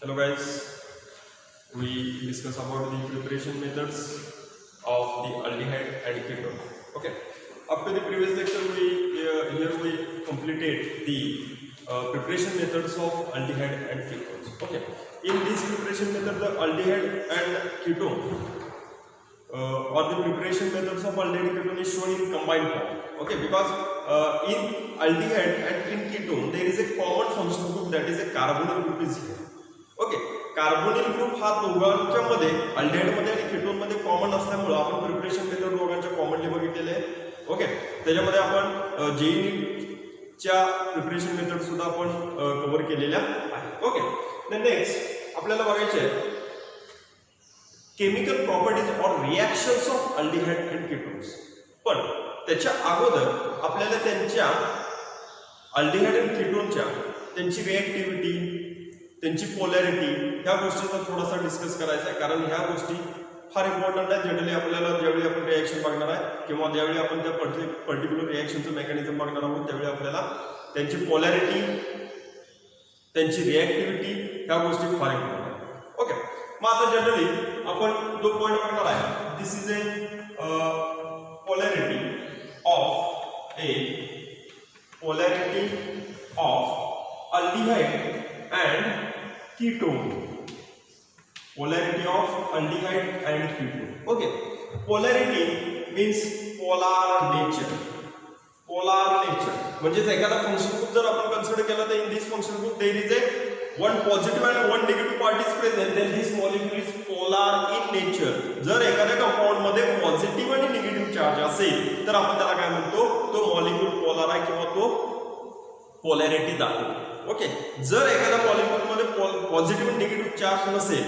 Hello guys, we discuss about the preparation methods of the aldehyde and ketone. Okay, after the previous lecture we completed the preparation methods of aldehyde and ketones. Okay, in this preparation method the aldehyde and ketone or the preparation methods of aldehyde and ketone is shown in combined form. Okay, because in aldehyde and in ketone there is a common functional group, that is a carbonyl group is here. Okay, carbonyl group हा दोघांच्या मध्ये aldehyde मध्ये आणि ketone मध्ये common असल्यामुळे आपण preparation method दोघांच्या commonly बघितलेले आहे. ओके, त्याच्यामध्ये आपण जेईच्या प्रिपरेशन मेथड सुद्धा आपण कव्हर केलेल्या आहेत. ओके, देन नेक्स्ट आपल्याला बघायचे आहे केमिकल प्रॉपर्टीज और reactions of aldehyde and ketones. पण त्याच्या अगोदर आपल्याला त्यांच्या अल्डिहाइड अँड केटोनच्या त्यांची रिएक्टिव्हिटी, त्यांची पोलॅरिटी ह्या गोष्टीचा थोडासा डिस्कस करायचा आहे, कारण ह्या गोष्टी फार इम्पॉर्टंट आहेत. जनरली आपल्याला ज्यावेळी आपण रिएक्शन बघणार आहे किंवा ज्यावेळी आपण त्या पर्टिक्युलर रिएक्शनचं मेकॅनिझम बघणार आहोत त्यावेळी आपल्याला त्यांची पोलॅरिटी, त्यांची रिएक्टिव्हिटी ह्या गोष्टी फार इम्पॉर्टंट आहेत. ओके, मग आता जनरली आपण जो पॉईंट बघणार आहे, this is a polarity of aldehyde and ketone. Polarity of aldehyde and ketone. Okay, polarity means polar nature. म्हणजे एखादा फंक्शन ग्रुप जर आपण कन्सिडर केला तर in this function group there is a one positive and one negative part is present, then this molecule is polar in nature. जर एखाद्या compound मध्ये positive आणि निगेटिव्ह चार्ज असेल तर आपण त्याला काय म्हणतो, तो मॉलिक्यूल पोलार आहे किंवा तो पोलॅरिटी दाखवतो. ओके, जर एखाद्या मॉलिक्यूल मध्ये पॉझिटिव्ह आणि निगेटिव्ह चार्ज नसेल,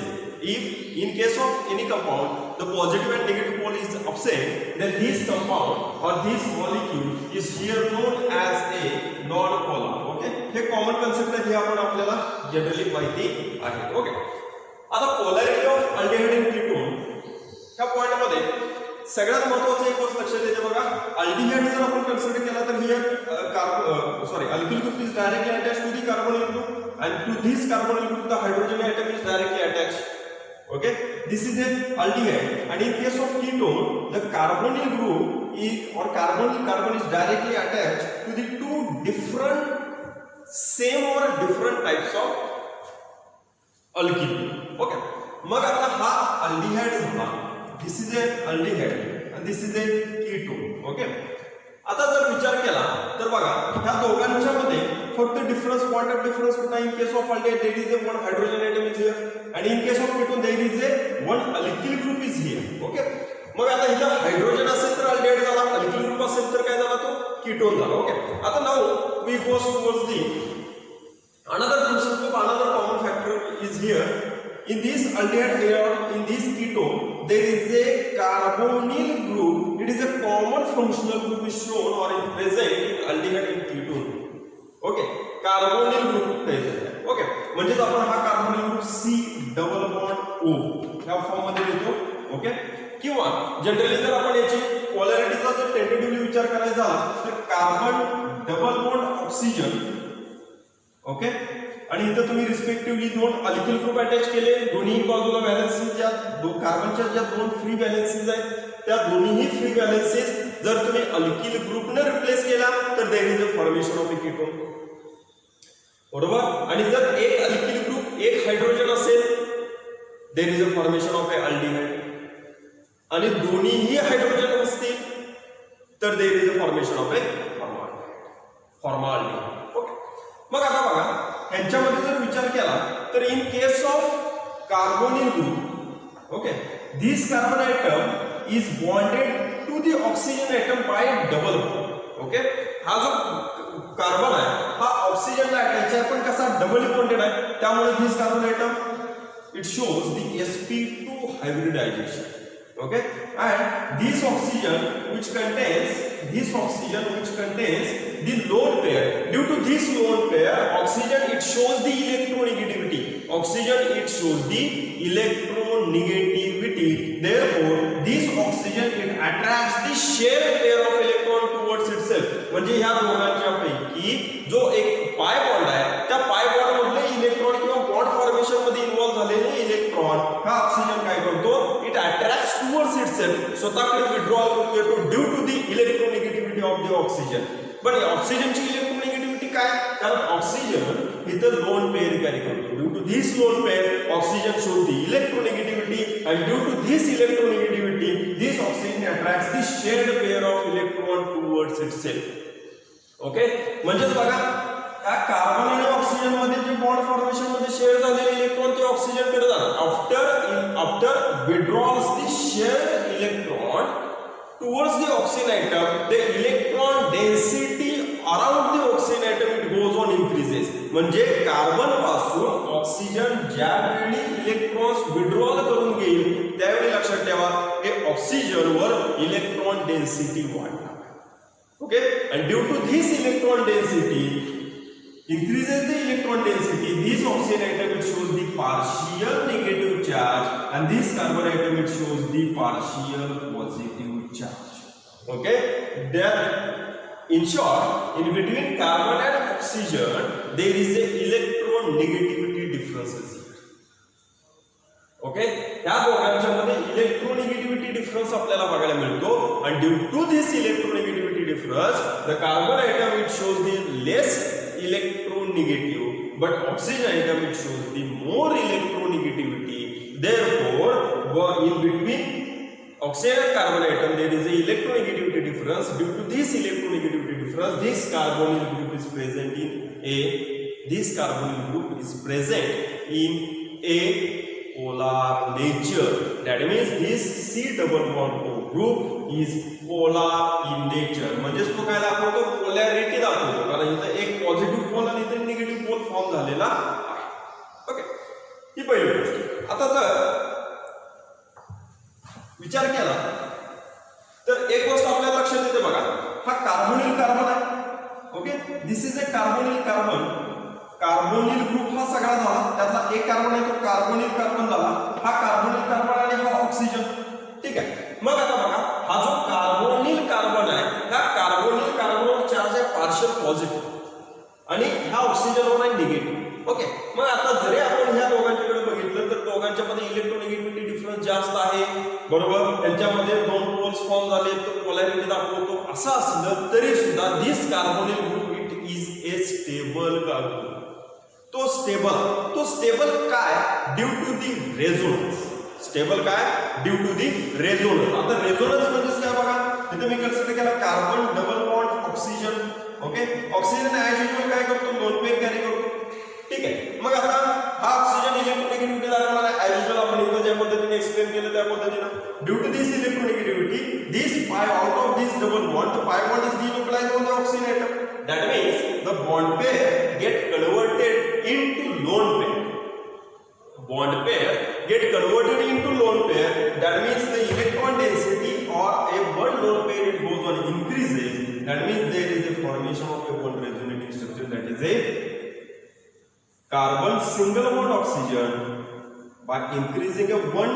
if in case of any compound the positive and negative pole is absent, then this compound or this molecule is here known as a non-polar. Okay, हे common concept आहे, हे आपण आपल्याला generally माहिती आहे. Okay, आता polarity of aldehyde and ketone ह्या point मध्ये सगळ्यात महत्त्वाचं एक गोष्ट लक्षात येते बघा. अल्डिहाइड जर आपण कन्सिडर केला तर here alkyl group is directly attached to the carbonyl group and to this carbonyl group the hydrogen atom is directly attached. Okay, this is an aldehyde, and in case of ketone the carbonyl group is or carbon is directly attached to the two different same or different types of alkyl. Okay, मग आता हा aldehyde झाला, this is an aldehyde and this is a ketone. Okay, आता जर विचार केला तर बघा ह्या दोघांच्या मध्ये फक्त डिफरन्स, पॉइंट ऑफ डिफरन्स कुठला, in case of aldehyde there is a one hydrogen atom is here आणि in case of ketone there is a one alkyl group is here. Okay, मग आता इथं हायड्रोजन असेल तर अल्डिहाइड झाला, alkyl group असेल तर काय झाला, तो कीटोन झाला. ओके, आता now we goes towards the another function group, another common factor is here. In this aldehyde or in this ketone, there is a carbonyl group. It is a common functional group is shown or is present in aldehyde and ketone. Okay, carbonyl group present. Okay, म्हणजे आपण हा carbonyl group C double bond O या form मध्ये लिहितो. Okay, किंवा generally जर आपण याची पोलॅरिटीचा जर टेंटेटिव्हली विचार करायचा झाला तर carbon double bond oxygen. Okay, आणि इथं तुम्ही रिस्पेक्टिव्हली दोन अल्किल ग्रुप अटॅच केले, दोन्ही बाजूला व्हॅलेन्सीज ज्या कार्बनच्या ज्या दोन फ्री व्हॅलेन्सीज आहेत त्या दोन्हीही फ्री व्हॅलेन्सीज जर तुम्ही अल्किल ग्रुपने रिप्लेस केला तर there is a formation of a ketone. बरोबर, आणि जर एक अल्किल ग्रुप एक हायड्रोजन असेल there is a formation of a aldehyde, आणि दोन्हीही हायड्रोजन असतील तर there is a formation of a formaldehyde. Okay, मग आता बघा ह्यांच्यामध्ये जर विचार केला तर in case of carbonyl group, okay, this carbon atom is bonded to the oxygen atom by double bond. Okay, हा जो कार्बन आहे हा ऑक्सिजनला अटॅच आहे पण कसा डबल बॉन्डेड आहे, त्यामुळे this carbon atom it shows the sp2 hybridization. Okay, and this oxygen which contains the lone pair, due to this lone pair oxygen it shows the electronegativity, therefore this oxygen it attracts the shared pair of electron towards itself. म्हणजे ह्या दोघांच्या पैकी जो एक pi bond आहे त्या pi bond मधले electron किंवा बॉन्ड फॉर्मेशन मध्ये इलेक्ट्रॉन हा ऑक्सिजन काय करतो, इट अट्रॅक्ट्स टुवर्ड्स इटसेल्फ, स्वतःकडे विड्रॉल करून घेतो due to the electronegativity of the oxygen. पण ऑक्सिजनची इलेक्ट्रोनिगेटिव्हिटी काय, कारण ऑक्सिजन इथं लोन पेअर कॅरी करतो. Due to this lone pair oxygen shows the electronegativity and due to this electronegativity this oxygen attracts the shared pair of electron towards itself. Okay, म्हणजेच बघा या carbon आणि oxygen मध्ये जे bond formation मध्ये share झालेले electron ते oxygen कडे जातात. After withdrawals the shared electron towards the oxygen atom, the electron density around the oxygen atom it goes on increases. म्हणजे कार्बन पासून ऑक्सिजन ज्यावेळी इलेक्ट्रॉन्स विड्रॉल करून घेईल त्यावेळी लक्षात ठेवा हे ऑक्सिजन वर इलेक्ट्रॉन डेन्सिटी वाढणार. Okay, and due to this electron density increases the electron density, this oxygen atom it shows the partial negative charge and this carbon atom it shows the partial positive charge. Okay, that in short, in between carbon and oxygen there is a electronegativity differences here. Okay, या दोघांच्या मध्ये electronegativity difference आपल्याला बघायला मिळतो. and due to this electronegativity difference the carbon atom it shows the less electronegative but oxygen atom it shows the more electronegativity. Therefore in between oxygen and carbon atom there is a electronegativity difference. Due to this electronegativity difference this carbonyl group is present in a polar nature. That means this C double bond O group is polar in nature. म्हणजेच तो काय दाखवतो, polarity दाखवतो, कारण इथे एक positive pole आणि इथे निगेटिव्ह पोल फॉर्म झालेला आहे. ओके, ही पहिली गोष्ट. आता जर विचार केला तर एक गोष्ट आपल्याला लक्षात येते बघा, हा कार्बोनिल कार्बन आहे. Okay, this is a carbonyl carbon. Carbonyl group हा सगळा झाला, त्यातला एक कार्बन आहे तो कार्बोनिल कार्बन झाला. हा कार्बोनिल कार्बन आणि हा ऑक्सिजन. ठीक आहे, मग आता बघा हा जो कार्बोनिल कार्बन आहे ह्या कार्बोनिल कार्बनवर चार्ज आहे पार्शियल पॉझिटिव्ह आणि ह्या ऑक्सिजनवर आहे निगेटिव्ह. ओके, मग आता जरी आपण ह्या दोघांच्याकडे बघितलं तर दोघांच्या मध्ये इलेक्ट्रोनिगेटिव्हिटी डिफरन्स जास्त आहे. बरोबर, त्यांच्यामध्ये दोन पोल्स फॉर्म झाले तर पोलॅरिटी दाखवतो. असं असलं तरी सुद्धा this carbonyl group it is a stable carbon. तो स्टेबल काय, due to the resonance. Stable काय, ड्यू टू दी रेझोनन्स. आता रेझोनन्स म्हणजे काय बघा, इथे मी कन्सिडर केला carbon double bond oxygen. Okay, oxygen as usual काय करतो, लोन पेअर कॅरी करतो. ठीक आहे, मग आता हा ऑक्सिजन इलेक्ट्रोनिगेटिव्हिटी दाखवणार आहे ऍज युजुअल आपण इथे ज्या पद्धतीने एक्सप्लेन केलं त्या पद्धतीने. Due to this electronegativity this pi out of this double bond, the pi bond is delocalized on the oxygen atom. That means the bond pair get converted into lone pair. Bond pair get converted into lone pair. That means the electron density or a one lone pair it goes on increases. That means there is a formation of a one resonating structure, that is a carbon single bond oxygen. By increasing a one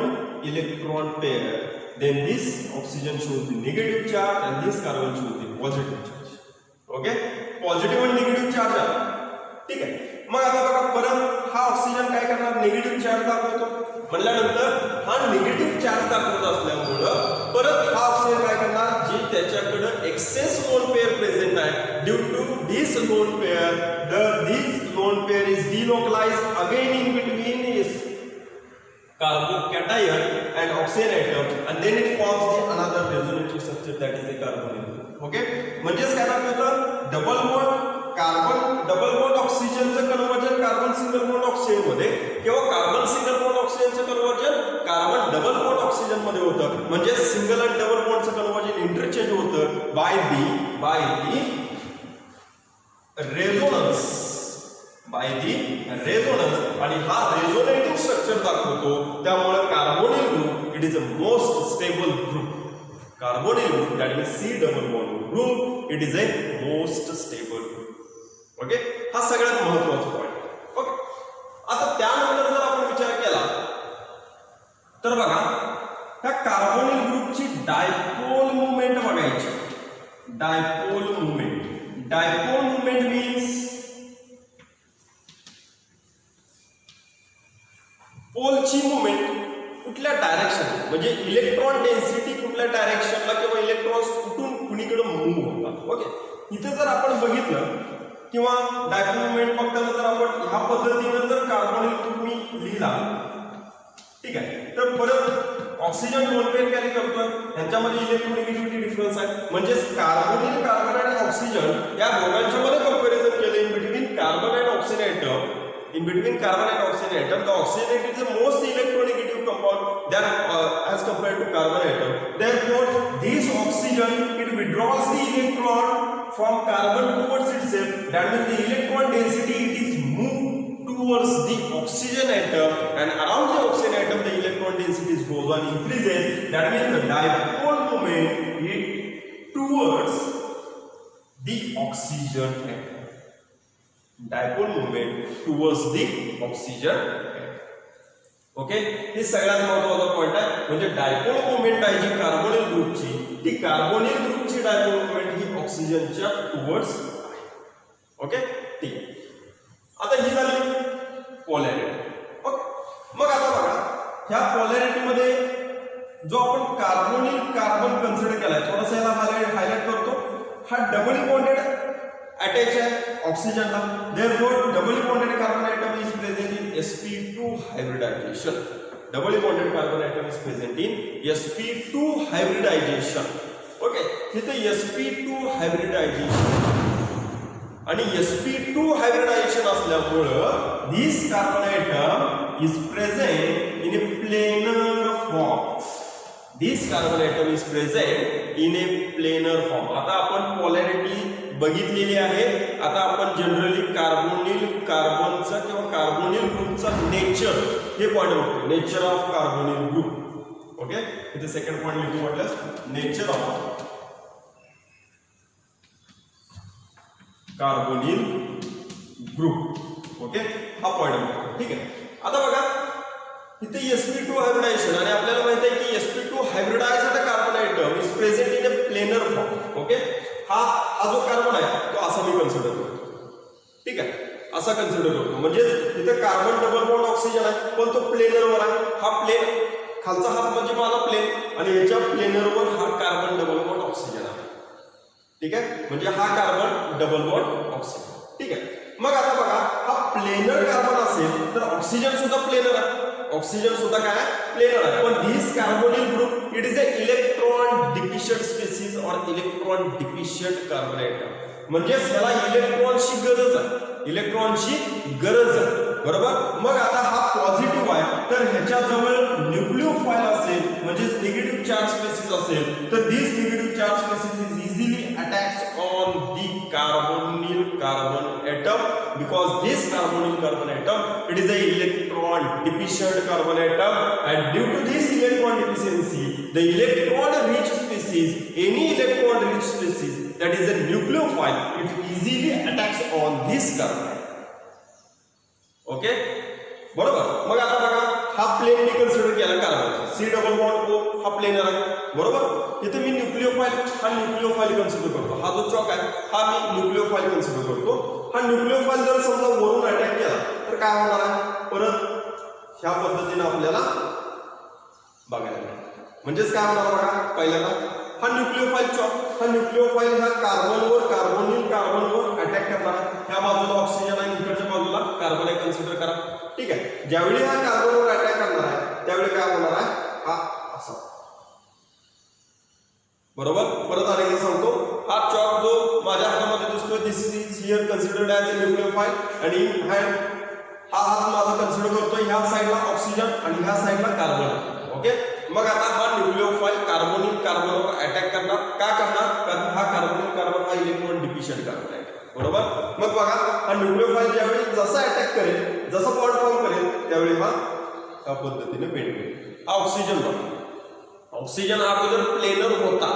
electron pair, then this oxygen shows the negative charge and this carbon shows the positive charge. Okay, positive आणि negative charge आहे. ठीक आहे, मग आता बघा परत हा oxygen काय करणार, निगेटिव्ह चार्ज दाखवतो. म्हणल्यानंतर हा निगेटिव्ह चार्ज दाखवत असल्यामुळं परत हा ऑक्सिजन काय करणार, जे त्याच्याकडे एक्सेस लोन पेअर प्रेझेंट आहे, due to this lone pair this lone pair is delocalised again in between carbon cation and oxygen atom and then it forms the another resonating structure, that is a carbonyl group. Okay, म्हणजेच काय दाखवतं, double bond carbon double bond ऑक्सिजनचं conversion carbon single bond oxygen मध्ये किंवा carbon single bond ऑक्सिजनचं conversion carbon double bond oxygen मध्ये होतं. म्हणजे सिंगल आणि डबल बॉन्डचं कन्वर्जन इंटरचेंज होतं by the resonance. By the resonance आणि हा रेझोनेटिंग स्ट्रक्चर दाखवतो. त्यामुळे carbonyl group it is a most stable group. Carbonyl group that means C double bond group it is a most stable group. Okay, हा सगळ्यात महत्त्वाचा point. Okay, आता त्यानंतर जर आपण विचार केला तर बघा ह्या कार्बोनिल ग्रुपची डायपोल मुवमेंट बघायची. डायपोल मुवमेंट मीन्स पोलची मुवमेंट कुठल्या डायरेक्शन म्हणजे इलेक्ट्रॉन डेन्सिटी कुठल्या डायरेक्शनला किंवा इलेक्ट्रॉन्स कुठून कुणीकडे मूव्ह होतात. ओके, इथे जर आपण बघितलं किंवा डायपोल मुवमेंट बघताना जर आपण ह्या पद्धतीने जर कार्बोनिल ग्रुप मी लिहिला, ठीक आहे, तर परत ऑक्सिजन दोन पेअर कॅरी करतोय, यांच्यामध्ये इलेक्ट्रोनेगेटिव्हिटी डिफरन्स आहे, म्हणजे कार्बोनिल कार्बन आणि ऑक्सिजन या दोघांच्या मध्ये कंपॅरिझन केलं in between carbon and oxygen atom. In between carbon and oxygen atom, the oxygen is the most electronegative compound than as compared to carbon atom. Therefore, this oxygen it withdraws the electron from carbon towards itself. That means the electron density it is moved towards the oxygen atom, and around the oxygen atom the electron density goes on increases. That means the dipole moment it towards the oxygen atom. Dipole movement towards the oxygen. Okay, हे सगळ्यात महत्त्वाचा point आहे. म्हणजे dipole movement आहे जी carbonyl ग्रुपची, ती carbonyl ग्रुपची dipole movement ही ऑक्सिजनच्या towards आहे. Okay, ठीक आहे. आता ही झाली पोलॅरिटी. ओके, मग आता बघा ह्या पोलॅरिटी मध्ये जो आपण कार्बोनिल कार्बन कन्सिडर केलाय, थोडासा याला हायलाइट करतो. हा डबली बॉन्डेड अटॅच आहे ऑक्सिजनला. Therefore, doubly bonded carbon atom is present in sp2 hybridization. Doubly bonded carbon atom is present in sp2 hybridization. Okay, इथे sp2 hybridization आणि sp2 hybridization असल्यामुळं this carbon atom is present in a planar form. This carbon atom is present in a planar form. आता आपण polarity बघितलेली आहे. आता आपण generally carbonyl कार्बनचा किंवा कार्बोनिल ग्रुपचा नेचर हे पॉइंट बघतो. Nature of carbonyl group. Okay, इथे सेकंड पॉइंट लिहू म्हटल्यास nature of carbonyl group. Okay, हा पॉइंट बघतो. ठीक आहे. आता बघा इथे sp2 हायब्रिडायझेशन आणि आपल्याला माहिती आहे की sp2 hybridised carbon item is present in a planar form. Okay, हा जो कार्बन आहे तो असा मी कन्सिडर करतो. ठीक आहे, असा कन्सिडर करतो. म्हणजे इथे कार्बन डबल बॉन्ड ऑक्सिजन आहे पण तो प्लेनरवर आहे. हा प्लेन खालचा हात म्हणजे माझा प्लेन आणि याच्या प्लेनरवर हा कार्बन डबल बॉन्ड ऑक्सिजन आहे. ठीक आहे, म्हणजे हा कार्बन डबल बॉन्ड ऑक्सिजन. ठीक आहे, मग आता बघा हा प्लेनर कार्बन असेल तर ऑक्सिजन सुद्धा प्लेनर आहे. ऑक्सिजन सुद्धा काय प्लेनर आहे. पण this carbonyl group it is a electron deficient species or electron deficient carbon atom. म्हणजे याला इलेक्ट्रॉनची गरज आहे, इलेक्ट्रॉनची गरज आहे. बरोबर. मग आता हा पॉझिटिव्ह आहे तर ह्याच्याजवळ न्यूक्लिओफाइल असेल म्हणजे निगेटिव्ह चार्ज स्पीसीज असेल तर this negative charge species is easily attacks on the carbonyl carbon atom because this carbonyl carbon atom it is a electron deficient carbon atom, and due to this electron deficiency the electron rich species, any electron rich species that is a nucleophile, it easily attacks on this carbon atom. Okay, बरोबर. मग आता बघा हा plane मी consider केला carbon, C double bond O हा planar आहे. बरोबर. इथे मी न्यूक्लिओफाइल हा न्यूक्लिओफाइल कन्सिडर करतो. हा जो चॉक आहे हा मी न्यूक्लिओफाइल कन्सिडर करतो. हा न्यूक्लिओफाइल जर समजा वरून अटॅक केला तर काय होणार आहे, परत ह्या पद्धतीने आपल्याला बघायला मिळेल. म्हणजेच काय होणार बघा, पहिल्यांदा हा न्यूक्लिओफाइल चॉक, हा न्यूक्लिओफाइल ह्या कार्बनवर कार्बोनिल कार्बनवर अटॅक करणार आहे. ह्या बाजूला ऑक्सिजन आहे, इकडच्या बाजूला कार्बन आहे, कन्सिडर करा. ठीक आहे. ज्यावेळी हा कार्बनवर अटॅक करणार आहे त्यावेळी काय होणार आहे, हा असा. बरोबर. परत अनेकदा सांगतो, हा चॉक जो माझ्या हातामध्ये दिसतोय this is here considered as a nucleophile आणि हँड हा हात माझा कन्सिडर करतोय ह्या साईडला ऑक्सिजन आणि ह्या साईडला कार्बन आहे. ओके. मग आता हा न्यूक्लिओफाइल कार्बोनिल कार्बनवर अटॅक करणार. का करणार, कारण हा कार्बोनिल कार्बन हा इलेक्ट्रॉन डिफिशियंट कार्बन आहे. बरोबर. मग बघा हा न्यूक्लिओफाइल ज्यावेळी जसा अटॅक करेल, जसं बॉन्ड फॉर्म करेल त्यावेळी हा त्या पद्धतीने बेंड करेल. हा ऑक्सिजन बघा, ऑक्सिजन अगोदर प्लेनर होता.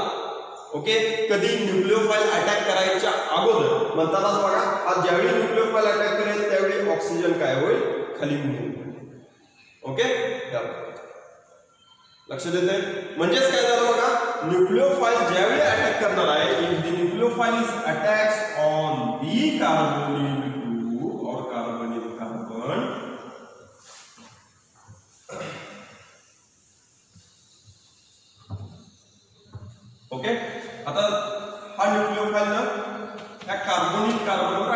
ओके. कधी न्यूक्लिओफाइल अटॅक करायच्या अगोदर म्हणतानाच बघा आज ज्यावेळी न्यूक्लिओफाइल अटॅक करेल त्यावेळी ऑक्सिजन काय होईल, खाली मूव्ह. ओके, लक्ष देते. म्हणजेच काय झालं बघा, न्यूक्लिओफाइल ज्यावेळी अटॅक करणार आहे, if the nucleophile is attacks on the carbonyl group or carbonyl carbon okay, आता हा न्यूक्लिओफाईल ह्या कार्बोनिल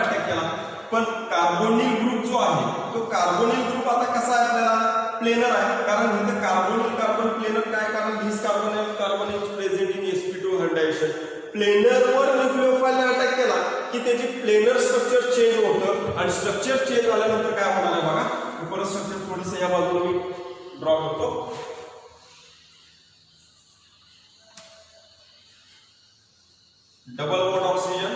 अटॅक केला, पण कार्बोनिल ग्रुप जो आहे तो कार्बोनिल ग्रुप आता कसा आहे आपल्याला प्लेनर आहे, कारण इथं कार्बन प्लेनर काय, कारण this carbon is present in sp2 hybridisation. प्लेनरवर न्यूक्लिओफाईल अटॅक केला की त्याची प्लेनर स्ट्रक्चर चेंज होतं आणि स्ट्रक्चर चेंज झाल्यानंतर काय होणार आहे बघा. परत स्ट्रक्चर थोडंसं या बाजूला मी ड्रॉ करतो. double bond oxygen,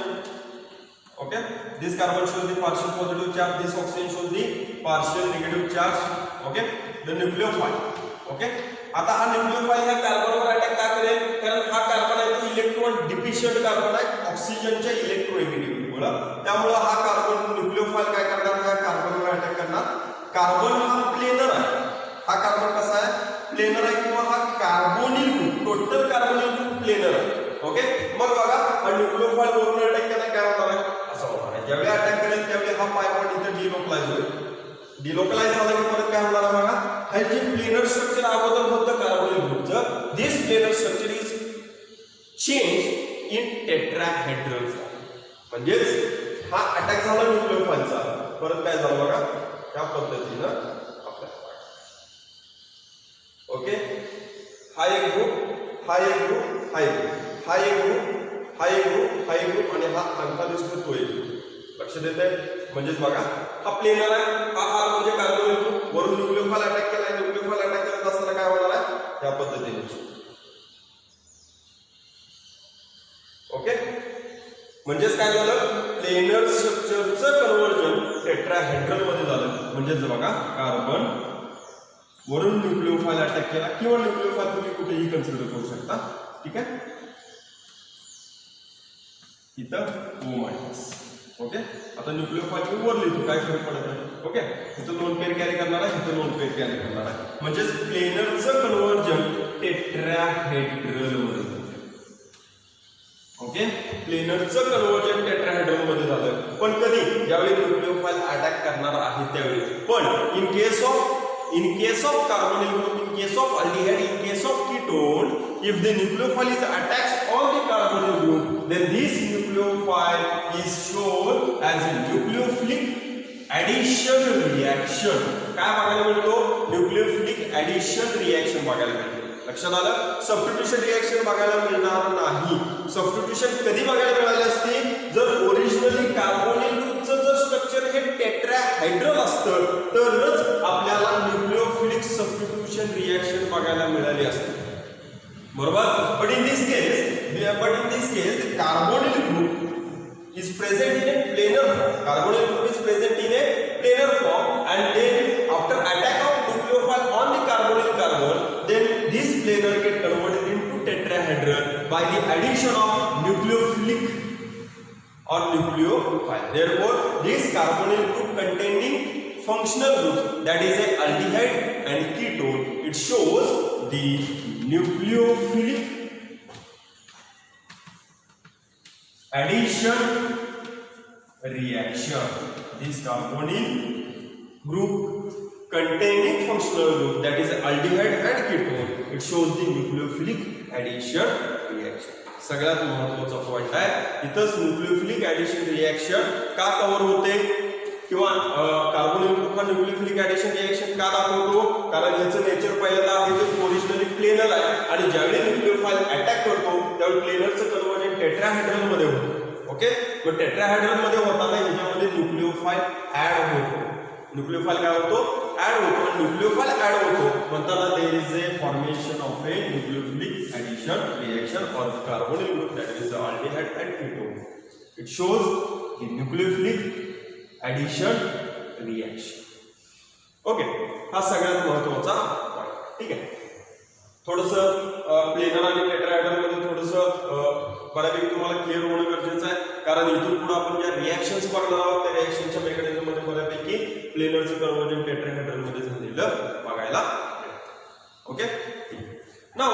okay, this carbon shows the partial positive charge, this oxygen shows the partial negative charge, okay, the nucleophile, okay. आता हा न्यूक्लिओफाईल ह्या कार्बनवर अटॅक का करेल, कारण हा कार्बन आहे तो इलेक्ट्रॉन डिफिशियंट कार्बन आहे ऑक्सिजनच्या इलेक्ट्रोनेगेटिव्हिटीमुळे, त्यामुळे हा कार्बन न्यूक्लिओफाईल काय करणार, ह्या कार्बनवर अटॅक करणार. कार्बन हा प्लेनर आहे, हा कार्बन कसा आहे प्लेनर आहे, किंवा हा carbonyl group, total carbonyl group planar आहे. ओके, मग बघा हा न्यूक्लिओफाईल वरून अटॅक केला काय होणार आहे, असं होणार आहे. ज्यावेळी अटॅक करेल त्यावेळी हा पाय पण इथे डिलोकलाइज होईल. डिलोकलाइज झाला की परत काय होणार आहे बघा, हे जे प्लेनर स्ट्रक्चर अगोदर होतं कार्बोनिल ग्रुपचं, this planar structure is change in tetrahedral form. म्हणजेच हा अटॅक झाला न्यूक्लिओफाईलचा, परत काय झालं बघा त्या पद्धतीनं आपल्याला. ओके, हा एक ग्रुप, हा एक ग्रुप, हा एक ग्रुप, हा एक ग्रुप, हा एक ग्रुप, हा एक ग्रुप आणि हा अंका दिसतो तो एक ग्रुप. लक्ष देत आहे, म्हणजेच बघा हा प्लेनर आहे, हा म्हणजे कार्बोनिल ग्रुप, वरून न्यूक्लिओफाईल अटॅक केला, न्यूक्लिओफाईल अटॅक करत असताना काय होणार आहे त्या पद्धतीने. ओके, म्हणजेच काय झालं, प्लेनर स्ट्रक्चरचं कन्व्हर्जन टेट्राहेड्रल मध्ये झालं. म्हणजेच बघा कार्बन वरून न्यूक्लिओफाईल अटॅक केला, किंवा न्यूक्लिओफाईल तुम्ही कुठेही कन्सिडर करू शकता. ठीक आहे, इथं O-. ओके, आता न्यूक्लिओफाईल वर लिहितो काय फरक पडत नाही. ओके, इथं लोन पेअर कॅरी करणार आहे, इथं लोन पेअर कॅरी करणार आहे. म्हणजेच प्लेनरचं कन्व्हर्जन टेट्राहेड्रल मध्ये. ओके, प्लेनरचं कन्व्हर्जन टेट्राहेड्रल मध्ये झालं, पण कधी, ज्यावेळी न्यूक्लिओफाईल अटॅक करणार आहे त्यावेळी. पण in case of carbonyl group, in case of aldehyde, in case of ketone, if the nucleophile is attached on the carbonyl group, then this nucleophile is shown as a nucleophilic addition reaction. काय बघायला मिळतो, nucleophilic addition reaction बघायला मिळते. लक्षात आलं, substitution reaction बघायला मिळणार नाही. सबस्टिट्यूशन कधी बघायला मिळाली असते, जर ओरिजिनली कार्बोनिल ग्रुपचं जर स्ट्रक्चर हे टेट्राहायड्रल असतं तरच आपल्याला न्यूक्लिओफिलिक सबस्टिट्यूशन रिएक्शन बघायला मिळाली असते. बरोबर, but in this case carbonyl group is present in a planar form. Carbonyl group is present in a planar form, and then after attack of nucleophile on the carbonyl carbon, then this planar get converted into tetrahedral by the addition of nucleophilic or nucleophile. Therefore, this carbonyl group containing functional groups, that is a aldehyde and ketone, it shows the nucleophilic addition reaction. This carbonyl group containing functional group, that is aldehyde and ketone, it shows the nucleophilic addition reaction. सगळ्यात महत्त्वाचा point आहे इथंच, nucleophilic addition reaction का cover होते, किंवा carbonyl group हा nucleophilic addition reaction का दाखवतो, कारण याचं नेचर पहिल्यांदा आहे ते ओरिजिनली प्लेनर आहे, आणि ज्यावेळी न्यूक्लिओफाईल अटॅक करतो त्यावेळी प्लेनरचं कन्व्हर्जन टेट्राहेड्रल मध्ये होतं. ओके, मग टेट्राहेड्रल मध्ये होताना ह्याच्यामध्ये न्यूक्लिओफाईल ऍड होतो. न्यूक्लिओफाईल काय होतो, ऍड होतो. न्यूक्लिओफाईल ऍड होतो म्हणताना there is a formation of a nucleophilic addition reaction of carbonyl group, that is aldehyde and ketone. It shows the nucleophilic addition reaction. Okay, हा सगळ्यात महत्त्वाचा पॉइंट. ठीक आहे, थोडंसं प्लेनर आणि टेट्राहेड्रल मध्ये थोडंसं बऱ्यापैकी तुम्हाला क्लिअर होणं गरजेचं आहे, कारण इथून पुढे आपण ज्या रिएक्शन्स बघणार आहोत त्या रिएक्शनच्या मेकॅनिझम मध्ये बऱ्यापैकी प्लेनरचं कन्व्हर्जन टेट्राहेड्रल मध्ये झालेलं बघायला मिळतं. Okay, now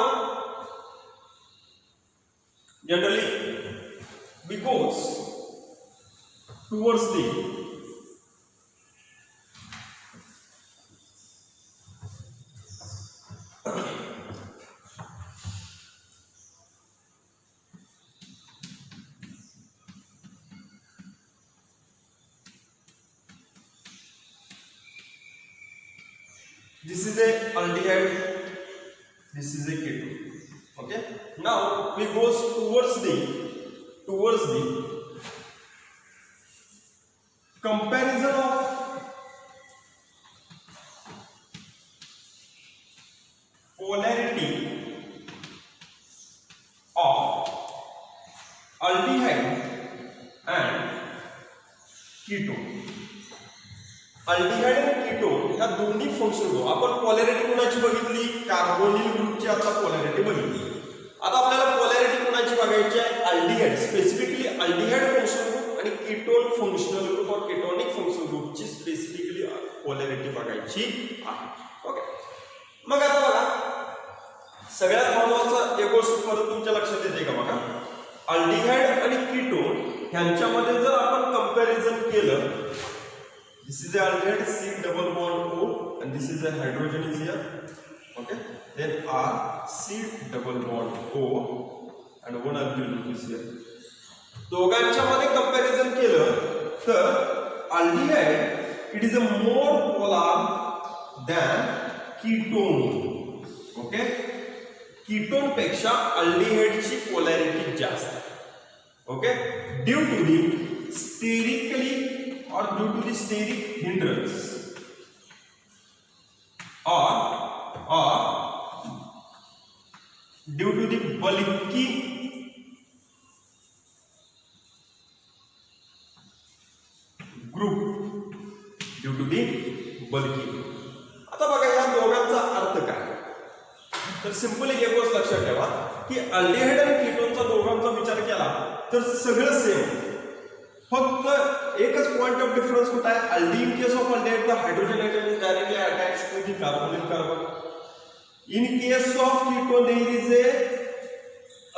generally we goes towards the This is a aldehyde, this is a ketone. Okay, now we goes towards the comparison of polarity of aldehyde and ketone. Aldehyde आणि ketone ह्या दोन्ही function group आपण polarity कोणाची बघितली, carbonyl ग्रुपची आता polarity बघितली. आता आपल्याला पोलॅरिटी कोणाची बघायची आहे, aldehyde, specifically aldehyde function group आणि कीटोन फंक्शनल ग्रुप और केटोनिक फंक्शन ग्रुपची स्पेसिफिकली पोलॅरिटी बघायची आहे. ओके, मग आता बघा सगळ्यात महत्त्वाचा एक गोष्ट परत तुमच्या लक्षात येते का बघा, अल्डिहाइड आणि कीटोन ह्यांच्यामध्ये जर आपण कंपॅरिझन केलं, this is the aldehyde C double bond O and this is the hydrogen is here. Okay, then R C double bond O and one alkyl group is here. दोघांच्या मध्ये comparison केलं तर aldehyde it is a more polar than ketone. Okay, ketone पेक्षा aldehyde ची polarity जास्त आहे. Okay, due to the sterically or due to the steric hindrance or due to the bulky group. आता बघा या दोघांचा अर्थ काय, तर सिंपली एक गोष्ट लक्षात ठेवा की अल्डिहाइड आणि कीटोनचा दोघांचा विचार केला तर सगळं सेम, फक्त एकच पॉइंट ऑफ डिफरन्स कुठे आहे, in case of aldehyde the hydrogen atom is directly attached to the carbonyl carbon. In case of ketone there is a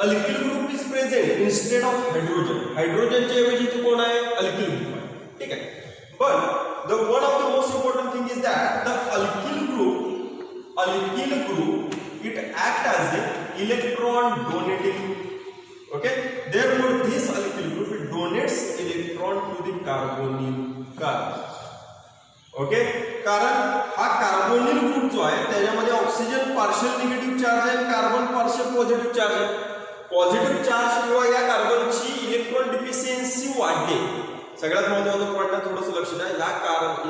alkyl group is present instead of hydrogen. हाइड्रोजनच्या ऐवजी इथे कोण आहे, alkyl group आहे. ठीक आहे, पण the one of the most important thing is that the alkyl group it act as a electron donating. Okay, therefore this alkyl group it donates electron to the carbonyl carbon. Okay, कारण हा carbonyl group जो आहे त्याच्यामध्ये oxygen partial negative charge आहे, carbon partial positive charge आहे. Positive charge किंवा या कार्बनची electron deficiency वाढते. सगळ्यात महत्त्वाचं पॉइंट आहे, थोडंसं लक्ष द्या,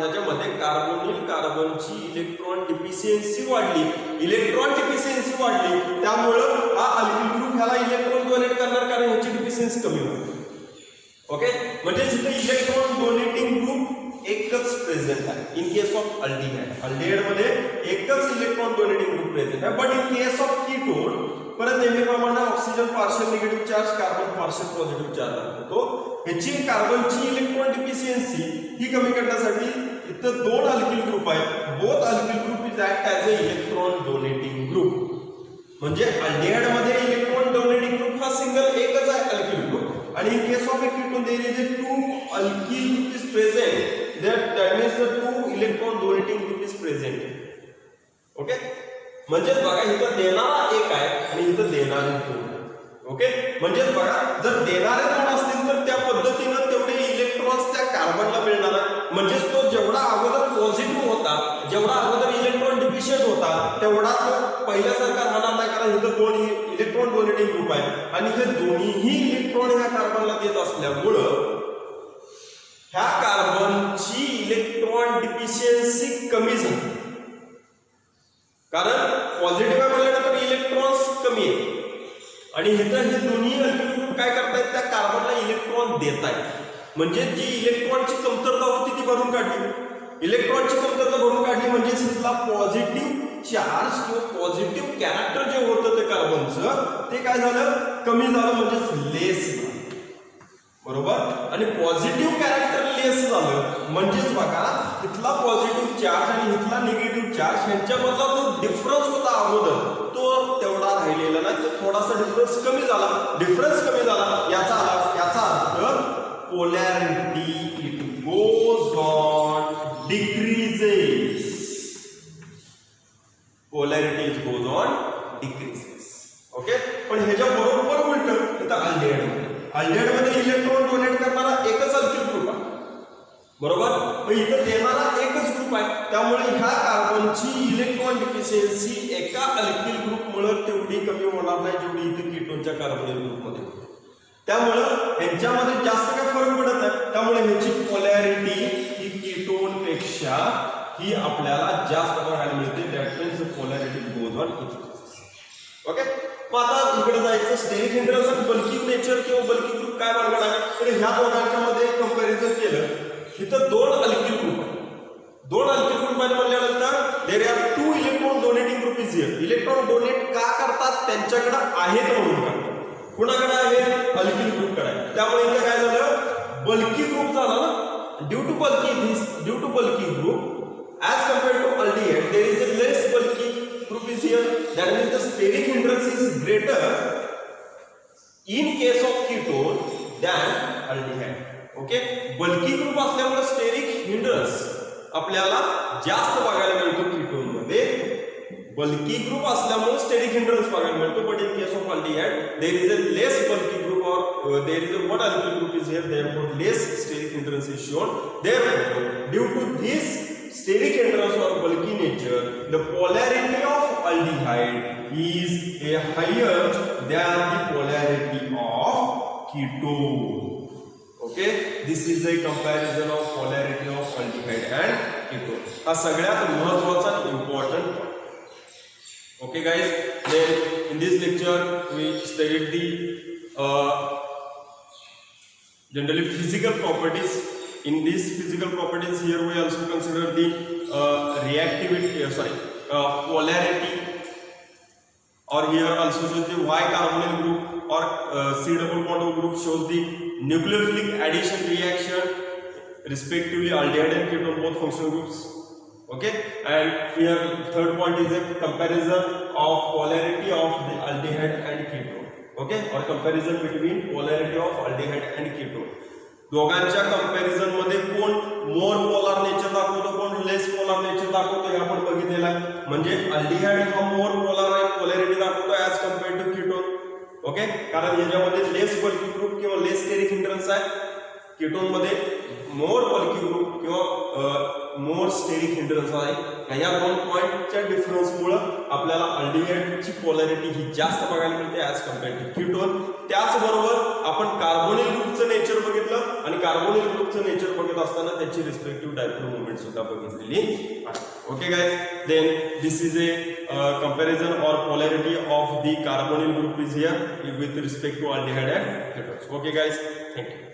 याच्यामध्ये कार्बोनिल कार्बनची इलेक्ट्रॉन डिफिशियन्सी वाढली, त्यामुळे हा अल्किल ग्रुप ह्याला इलेक्ट्रॉन डोनेट करणार कारण ह्याची डिफिशियन्सी कमी होते. ओके, म्हणजे इथे इलेक्ट्रॉन डोनेटिंग ग्रुप एकच प्रेझेंट आहे. इन केस ऑफ अल्डिहाइड मध्ये एकच इलेक्ट्रॉन डोनेटिंग ग्रुप प्रेझेंट आहे, but in case of ketone परत नेहमीप्रमाणे oxygen partial negative charge, carbon partial positive charge होतो. ह्याची कार्बनची इलेक्ट्रॉन डिफिशियन्सी ही कमी करण्यासाठी इथं दोन अल्किल ग्रुप आहेत. Both alkyl group is act as a electron donating group. म्हणजे अल्डिहाइड मध्ये इलेक्ट्रॉन डोनेटिंग ग्रुप हा सिंगल एकच आहे अल्किल ग्रुप, आणि in case of a ketone there is a two alkyl group is present, that means the two electron donating group is present. Okay, म्हणजे बघा इथं देणारा एक आहे आणि इथं देणारे दोन. ओके, म्हणजे बघा जर देणारे दोन असतील तर त्या पद्धतीनं तेवढे इलेक्ट्रॉन्स त्या कार्बनला मिळणार आहे. म्हणजे तो जेवढा अगोदर पॉझिटिव्ह होता, जेवढा अगोदर इलेक्ट्रॉन डिफिशियंट होता, तेवढा तो पहिल्यासारखा राहणार नाही, कारण इथं दोन इलेक्ट्रॉन डोनेटिंग ग्रुप आहे आणि हे दोन्हीही इलेक्ट्रॉन ह्या कार्बनला देत असल्यामुळं ह्या कार्बनची इलेक्ट्रॉन डिफिशियन्सी कमी झाली. कारण पॉझिटिव्ह म्हटल्यानंतर इलेक्ट्रॉन्स कमी आहेत आणि इथं हे दोन्ही अल्किल ग्रुप काय करतायत, त्या कार्बनला इलेक्ट्रॉन देत आहेत. म्हणजे जी इलेक्ट्रॉनची कमतरता होती ती भरून काढली. इलेक्ट्रॉनची कमतरता भरून काढली म्हणजे इथला पॉझिटिव्ह चार्ज किंवा पॉझिटिव्ह कॅरेक्टर जे होतं ते कार्बनचं ते काय झालं, कमी झालं, म्हणजे लेस झालं. बरोबर, आणि पॉझिटिव्ह कॅरेक्टर लेस झालं म्हणजेच बघा इथला पॉझिटिव्ह चार्ज आणि इथला निगेटिव्ह चार्ज ह्यांच्यामधला जो डिफरन्स होता अगोदर तो तेवढा राहिलेला नाही, तो थोडासा डिफरन्स कमी झाला. याचा अर्थ polarity it goes on decreases. Polarity it goes on decreases. Okay, पण ह्याच्या बरोबर उलट इथं अल्डिहाइड मध्ये इलेक्ट्रॉन डोनेट करणारा एकच अल्किल ग्रुप आहे. बरोबर, मग इथं देणारा एकच ग्रुप आहे, त्यामुळे ह्या कार्बनची इफिशियन्सी एका अल्किल ग्रुपमुळे तेवढी कमी होणार नाही जेवढी इथे कीटोनच्या कार्बोनिल ग्रुपमध्ये. त्यामुळं यांच्यामध्ये जास्त काय फरक पडत नाही. त्यामुळे ह्याची पोलॅरिटी ही कीटोन पेक्षा ही आपल्याला जास्त बघायला मिळते. That means polarity goes on increase. Okay, मग आता इकडे जायचं स्टेरिक हिंड्रन्स आणि बल्की नेचर किंवा बल्की ग्रुप काय भानगड आहे. तर ह्या दोघांच्या मध्ये कंपॅरिझन केलं इथं दोन अल्किल ग्रुप आहेत. दोन अल्किल ग्रुप मध्ये म्हटल्यानंतर there are two electron donating group is here. Electron donate का करतात, त्यांच्याकडे आहेत म्हणून करतात. कुणाकडे आहे, अल्किल ग्रुपकडे आहे. त्यामुळे इथे काय झालं, बल्की ग्रुप झाला ना. Due to bulky group as compared to aldehyde there is a less bulky group is here. That means the steric hindrance is greater in case of ketone than aldehyde. Okay, bulky group असल्यामुळे steric hindrance आपल्याला जास्त बघायला मिळतो ketone मध्ये. Bulky group असल्यामुळे steric hindrance बघायला मिळतो. But in case of aldehyde there is a less bulky group or there is a what alkyl group is here, therefore less steric hindrance is shown. Therefore due to this steric hindrance or bulky nature, the polarity of aldehyde is a higher than the polarity of ketone. Okay, this is a comparison of polarity of aldehyde and ketone. हा सगळ्यात महत्त्वाचा important point. Okay guys, then in this lecture we studied the generally physical properties. In these physical properties here we also consider the reactivity, polarity, or here also shows the Y carbonyl group or C double bond group shows the nucleophilic addition reaction respectively aldehyde and ketone both functional groups. Okay, and here third point is a comparison of polarity of the aldehyde and ketone. Okay, or comparison between polarity of aldehyde and ketone. दोघांच्या comparison मध्ये कोण मोर polar nature दाखवतो, कोण लेस polar nature दाखवतो हे आपण बघितलेलं आहे. म्हणजे अल्डिहाइड हा मोर पोलार आहे, पोलॅरिटी दाखवतो as compared to ketone. Okay, कारण याच्यामध्ये लेस बल्की ग्रुप किंवा लेस स्टेरिक हिंड्रन्स आहे. कीटोन मध्ये मोर बल्की ग्रुप किंवा मोर स्टेरिक हिंड्रन्स आहे. या दोन पॉइंटच्या डिफरन्समुळे आपल्याला अल्डिहाइडची पोलॅरिटी ही जास्त बघायला मिळते ॲज कम्पेअर्ड टू कीटोन. त्याचबरोबर आपण कार्बोनिल ग्रुपचं नेचर बघितलं आणि कार्बोनिल ग्रुपचं नेचर बघत असताना त्याची रिस्पेक्टिव्ह डायपोल मोमेंट सुद्धा बघितलेली आहे. Okay guys, then this is a comparison or polarity of the carbonyl group is here with respect to aldehyde and ketones. Okay guys, thank you.